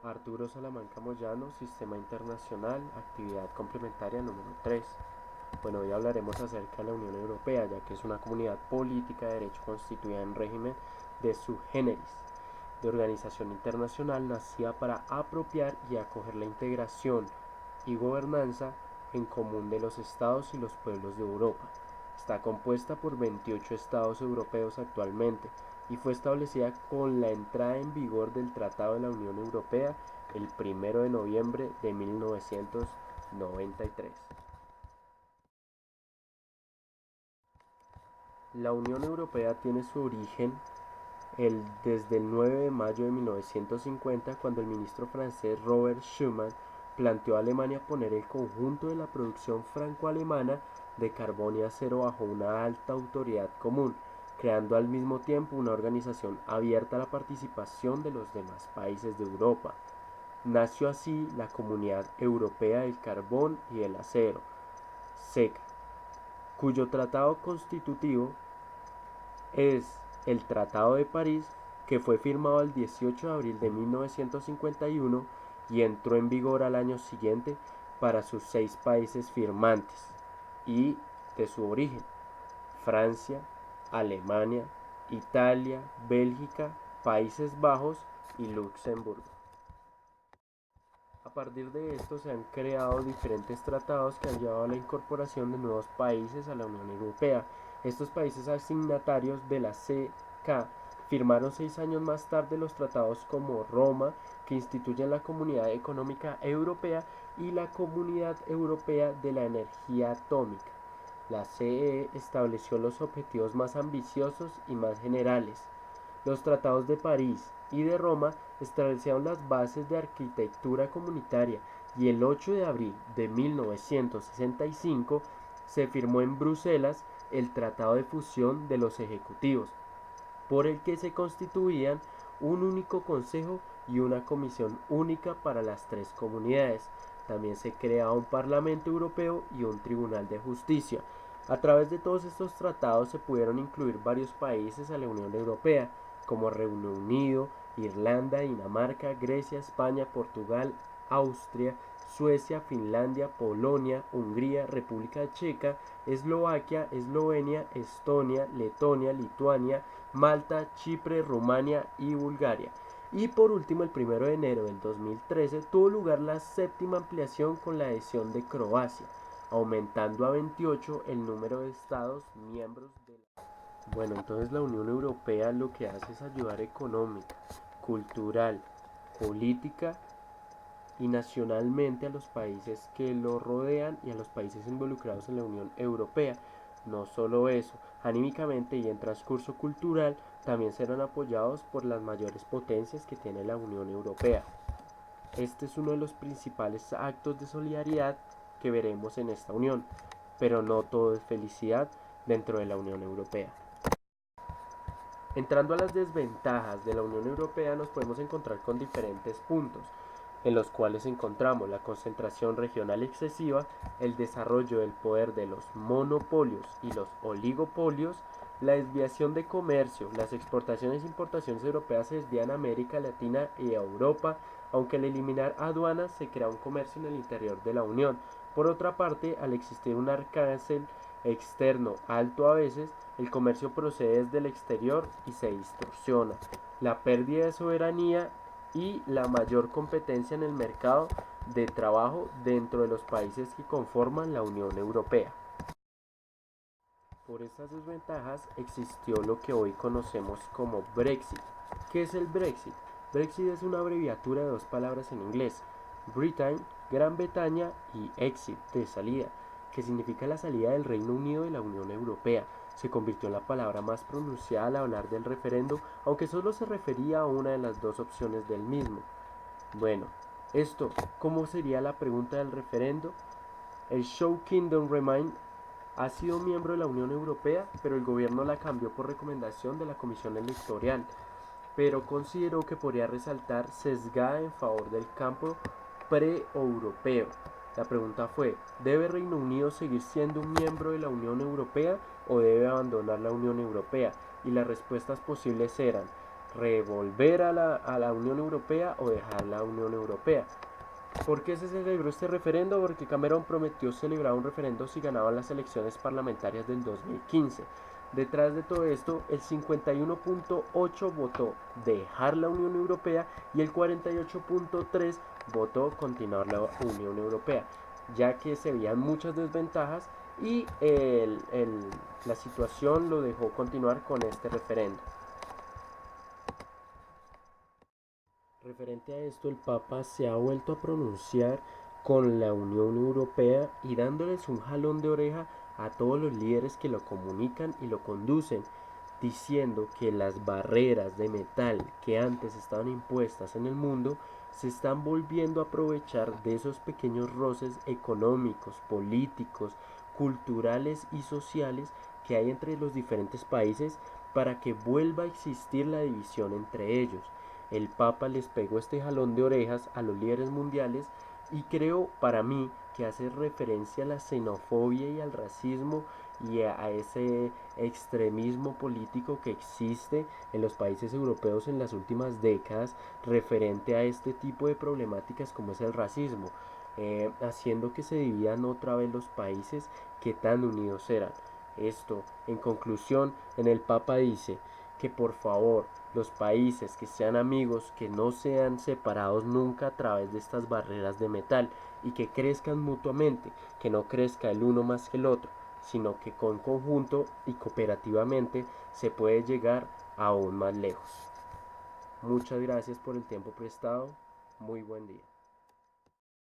Arturo Salamanca Moyano, Sistema Internacional, Actividad Complementaria número 3. Bueno, hoy hablaremos acerca de la Unión Europea, ya que es una comunidad política de derecho constituida en régimen de sui generis, de organización internacional nacida para apropiar y acoger la integración y gobernanza en común de los estados y los pueblos de Europa. Está compuesta por 28 estados europeos actualmente y fue establecida con la entrada en vigor del Tratado de la Unión Europea el 1 de noviembre de 1993. La Unión Europea tiene su origen desde el 9 de mayo de 1950, cuando el ministro francés Robert Schuman planteó a Alemania poner el conjunto de la producción franco-alemana de carbón y acero bajo una alta autoridad común, creando al mismo tiempo una organización abierta a la participación de los demás países de Europa. Nació así la Comunidad Europea del Carbón y el Acero, SECA, cuyo tratado constitutivo es el Tratado de París, que fue firmado el 18 de abril de 1951 y entró en vigor al año siguiente para sus 6 países firmantes y de su origen: Francia, Alemania, Italia, Bélgica, Países Bajos y Luxemburgo. A partir de esto se han creado diferentes tratados que han llevado a la incorporación de nuevos países a la Unión Europea. Estos países asignatarios de la CK firmaron 6 años más tarde los tratados como Roma, que instituyen la Comunidad Económica Europea, y la Comunidad Europea de la Energía Atómica. La CE estableció los objetivos más ambiciosos y más generales. Los tratados de París y de Roma establecieron las bases de arquitectura comunitaria, y el 8 de abril de 1965 se firmó en Bruselas el Tratado de Fusión de los Ejecutivos, por el que se constituían un único consejo y una comisión única para las 3 comunidades. También se crea un Parlamento Europeo y un Tribunal de Justicia. A través de todos estos tratados se pudieron incluir varios países a la Unión Europea, como Reino Unido, Irlanda, Dinamarca, Grecia, España, Portugal, Austria, Suecia, Finlandia, Polonia, Hungría, República Checa, Eslovaquia, Eslovenia, Estonia, Letonia, Lituania, Malta, Chipre, Rumania y Bulgaria. Y por último, el 1 de enero del 2013 tuvo lugar la séptima ampliación con la adhesión de Croacia, aumentando a 28 el número de estados miembros de la... Bueno, entonces la Unión Europea lo que hace es ayudar económica, cultural, política y nacionalmente a los países que lo rodean y a los países involucrados en la Unión Europea. No solo eso, anímicamente y en transcurso cultural también serán apoyados por las mayores potencias que tiene la Unión Europea. Este es uno de los principales actos de solidaridad que veremos en esta unión, pero no todo es felicidad dentro de la Unión Europea. Entrando a las desventajas de la Unión Europea, nos podemos encontrar con diferentes puntos, en los cuales encontramos la concentración regional excesiva, el desarrollo del poder de los monopolios y los oligopolios, la desviación de comercio. Las exportaciones e importaciones europeas se desvían a América Latina y a Europa, aunque al eliminar aduanas se crea un comercio en el interior de la Unión. Por otra parte, al existir un arancel externo alto a veces, el comercio procede desde el exterior y se distorsiona. La pérdida de soberanía y la mayor competencia en el mercado de trabajo dentro de los países que conforman la Unión Europea. Por estas desventajas existió lo que hoy conocemos como Brexit. ¿Qué es el Brexit? Brexit es una abreviatura de 2 palabras en inglés: Britain, Gran Bretaña, y exit, de salida, que significa la salida del Reino Unido de la Unión Europea. Se convirtió en la palabra más pronunciada al hablar del referendo, aunque solo se refería a una de las 2 opciones del mismo. Bueno, ¿cómo sería la pregunta del referendo? El Show Kingdom Remain ha sido miembro de la Unión Europea, pero el gobierno la cambió por recomendación de la Comisión Electoral, pero consideró que podría resaltar sesgada en favor del campo pre-europeo. La pregunta fue: ¿debe Reino Unido seguir siendo un miembro de la Unión Europea o debe abandonar la Unión Europea? Y las respuestas posibles eran: revolver a la Unión Europea o dejar la Unión Europea. ¿Por qué se celebró este referendo? Porque Cameron prometió celebrar un referendo si ganaban las elecciones parlamentarias del 2015. Detrás de todo esto, el 51.8 votó dejar la Unión Europea y el 48.3 votó continuar la Unión Europea, ya que se veían muchas desventajas y la situación lo dejó continuar con este referendo. Referente a esto, el Papa se ha vuelto a pronunciar con la Unión Europea y dándoles un jalón de oreja a todos los líderes que lo comunican y lo conducen, diciendo que las barreras de metal que antes estaban impuestas en el mundo se están volviendo a aprovechar de esos pequeños roces económicos, políticos, culturales y sociales que hay entre los diferentes países para que vuelva a existir la división entre ellos. El Papa les pegó este jalón de orejas a los líderes mundiales y creo para mí que hace referencia a la xenofobia y al racismo y a ese extremismo político que existe en los países europeos en las últimas décadas referente a este tipo de problemáticas como es el racismo, haciendo que se dividan otra vez los países que tan unidos eran. Esto, en conclusión, en el Papa dice que por favor los países que sean amigos, que no sean separados nunca a través de estas barreras de metal y que crezcan mutuamente, que no crezca el uno más que el otro, sino que con conjunto y cooperativamente se puede llegar aún más lejos. Muchas gracias por el tiempo prestado. Muy buen día.